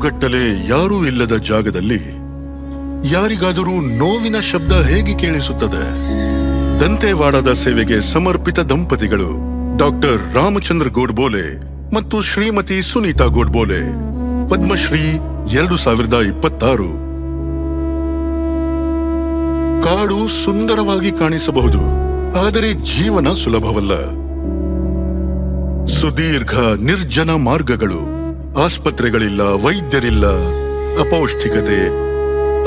ತಾಸುಗಟ್ಟಲೆ ಯಾರೂ ಇಲ್ಲದ ಜಾಗದಲ್ಲಿ ಯಾರಿಗಾದರೂ ನೋವಿನ ಶಬ್ದ ಹೇಗೆ ಕೇಳಿಸುತ್ತದೆ? ದಂತೆವಾಡದ ಸೇವೆಗೆ ಸಮರ್ಪಿತ ದಂಪತಿಗಳು ಡಾಕ್ಟರ್ ರಾಮಚಂದ್ರ ಗೋಡ್ಬೋಲೆ ಮತ್ತು ಶ್ರೀಮತಿ ಸುನೀತಾ ಗೋಡ್ಬೋಲೆ, ಪದ್ಮಶ್ರೀ 2026. ಕಾಡು ಸುಂದರವಾಗಿ ಕಾಣಿಸಬಹುದು, ಆದರೆ ಜೀವನ ಸುಲಭವಲ್ಲ. ಸುದೀರ್ಘ ನಿರ್ಜನ ಮಾರ್ಗಗಳು, ಆಸ್ಪತ್ರೆಗಳಿಲ್ಲ, ವೈದ್ಯರಿಲ್ಲ, ಅಪೌಷ್ಟಿಕತೆ,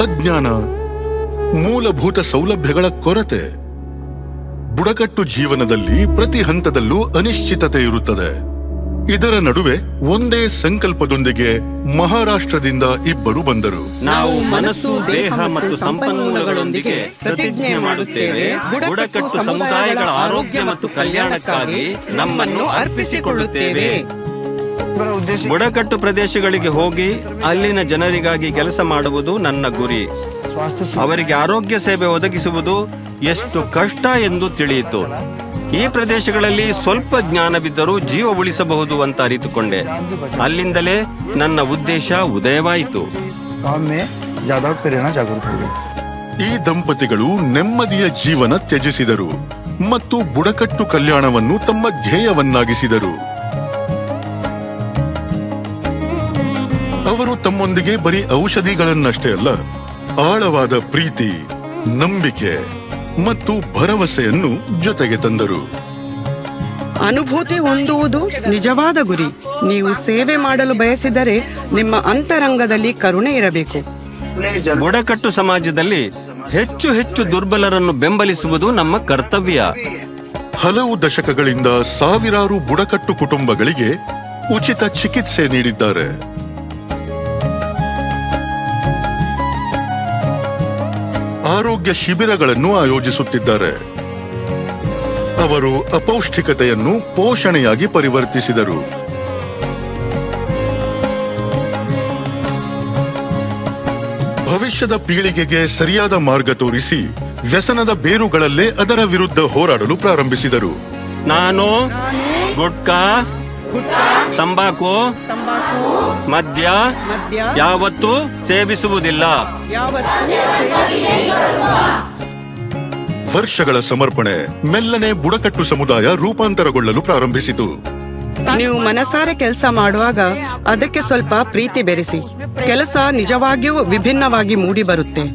ಅಜ್ಞಾನ, ಮೂಲಭೂತ ಸೌಲಭ್ಯಗಳ ಕೊರತೆ. ಬುಡಕಟ್ಟು ಜೀವನದಲ್ಲಿ ಪ್ರತಿ ಹಂತದಲ್ಲೂ ಅನಿಶ್ಚಿತತೆ ಇರುತ್ತದೆ. ಇದರ ನಡುವೆ ಒಂದೇ ಸಂಕಲ್ಪದೊಂದಿಗೆ ಮಹಾರಾಷ್ಟ್ರದಿಂದ ಇಬ್ಬರು ಬಂದರು. ನಾವು ಮನಸ್ಸು, ದೇಹ ಮತ್ತು ಸಂಪನ್ಮೂಲಗಳೊಂದಿಗೆ ಪ್ರತಿಜ್ಞೆ ಮಾಡುತ್ತೇವೆ. ಬುಡಕಟ್ಟು ಸಮುದಾಯಗಳ ಆರೋಗ್ಯ ಮತ್ತು ಕಲ್ಯಾಣಕ್ಕಾಗಿ ನಮ್ಮನ್ನು ಅರ್ಪಿಸಿಕೊಳ್ಳುತ್ತೇವೆ. ಬುಡಕಟ್ಟು ಪ್ರದೇಶಗಳಿಗೆ ಹೋಗಿ ಅಲ್ಲಿನ ಜನರಿಗಾಗಿ ಕೆಲಸ ಮಾಡುವುದು ನನ್ನ ಗುರಿ. ಅವರಿಗೆ ಆರೋಗ್ಯ ಸೇವೆ ಒದಗಿಸುವುದು ಎಷ್ಟು ಕಷ್ಟ ಎಂದು ತಿಳಿಯಿತು. ಈ ಪ್ರದೇಶಗಳಲ್ಲಿ ಸ್ವಲ್ಪ ಜ್ಞಾನವಿದ್ದರೂ ಜೀವ ಉಳಿಸಬಹುದು ಅಂತ ಅರಿತುಕೊಂಡೆ. ಅಲ್ಲಿಂದಲೇ ನನ್ನ ಉದ್ದೇಶ ಉದಯವಾಯಿತು. ಈ ದಂಪತಿಗಳು ನೆಮ್ಮದಿಯ ಜೀವನ ತ್ಯಜಿಸಿದರು ಮತ್ತು ಬುಡಕಟ್ಟು ಕಲ್ಯಾಣವನ್ನು ತಮ್ಮ ಧ್ಯೇಯವನ್ನಾಗಿಸಿದರು. ಅವರು ತಮ್ಮೊಂದಿಗೆ ಬರೀ ಔಷಧಿಗಳನ್ನಷ್ಟೇ ಅಲ್ಲ, ಆಳವಾದ ಪ್ರೀತಿ, ನಂಬಿಕೆ ಮತ್ತು ಭರವಸೆಯನ್ನು ಜೊತೆಗೆ ತಂದರು. ಅನುಭೂತಿ ಹೊಂದುವುದು ನಿಜವಾದ ಗುರಿ. ನೀವು ಸೇವೆ ಮಾಡಲು ಬಯಸಿದರೆ ನಿಮ್ಮ ಅಂತರಂಗದಲ್ಲಿ ಕರುಣೆ ಇರಬೇಕು. ಬುಡಕಟ್ಟು ಸಮಾಜದಲ್ಲಿ ಹೆಚ್ಚು ಹೆಚ್ಚು ದುರ್ಬಲರನ್ನು ಬೆಂಬಲಿಸುವುದು ನಮ್ಮ ಕರ್ತವ್ಯ. ಹಲವು ದಶಕಗಳಿಂದ ಸಾವಿರಾರು ಬುಡಕಟ್ಟು ಕುಟುಂಬಗಳಿಗೆ ಉಚಿತ ಚಿಕಿತ್ಸೆ ನೀಡಿದ್ದಾರೆ. ಆರೋಗ್ಯ ಶಿಬಿರಗಳನ್ನು ಆಯೋಜಿಸುತ್ತಿದ್ದಾರೆ. ಅವರು ಅಪೌಷ್ಟಿಕತೆಯನ್ನು ಪೋಷಣೆಯಾಗಿ ಪರಿವರ್ತಿಸಿದರು. ಭವಿಷ್ಯದ ಪೀಳಿಗೆಗೆ ಸರಿಯಾದ ಮಾರ್ಗ ತೋರಿಸಿ ವ್ಯಸನದ ಬೇರುಗಳಲ್ಲೇ ಅದರ ವಿರುದ್ಧ ಹೋರಾಡಲು ಪ್ರಾರಂಭಿಸಿದರು. ನಾನು ಗುಟ್ಕಾ, ತಂಬಾಕು, ಮದ್ಯ ಯಾವತ್ತೂ ಸೇವಿಸುವುದಿಲ್ಲ. ವರ್ಷಗಳ ಸಮರ್ಪಣೆ ಮೆಲ್ಲನೆ ಬುಡಕಟ್ಟು ಸಮುದಾಯ ರೂಪಾಂತರಗೊಳ್ಳಲು ಪ್ರಾರಂಭಿಸಿತು. ನೀವು ಮನಸಾರೆ ಕೆಲಸ ಮಾಡುವಾಗ ಅದಕ್ಕೆ ಸ್ವಲ್ಪ ಪ್ರೀತಿ ಬೆರೆಸಿ. ಕೆಲಸ ನಿಜವಾಗಿಯೂ ವಿಭಿನ್ನವಾಗಿ ಮೂಡಿ ಬರುತ್ತೆ.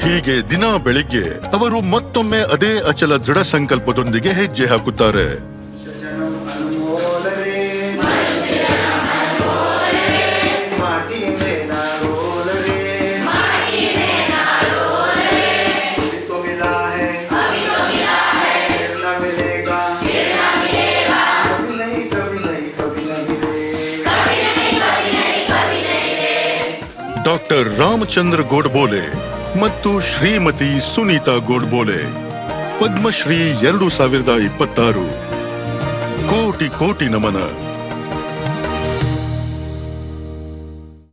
ಹೀಗೆ ದಿನ ಬೆಳಿಗ್ಗೆ ಅವರು ಮತ್ತೊಮ್ಮೆ ಅದೇ ಅಚಲ ದೃಢ ಸಂಕಲ್ಪದೊಂದಿಗೆ ಹೆಜ್ಜೆ ಹಾಕುತ್ತಾರೆ. ಡಾಕ್ಟರ್ ರಾಮಚಂದ್ರ ಗೋಡ್ಬೋಲೆ ಮತ್ತು ಶ್ರೀಮತಿ ಸುನೀತಾ ಗೋಡ್ಬೋಲೆ, ಪದ್ಮಶ್ರೀ 2026. ಕೋಟಿ ಕೋಟಿ ನಮನ.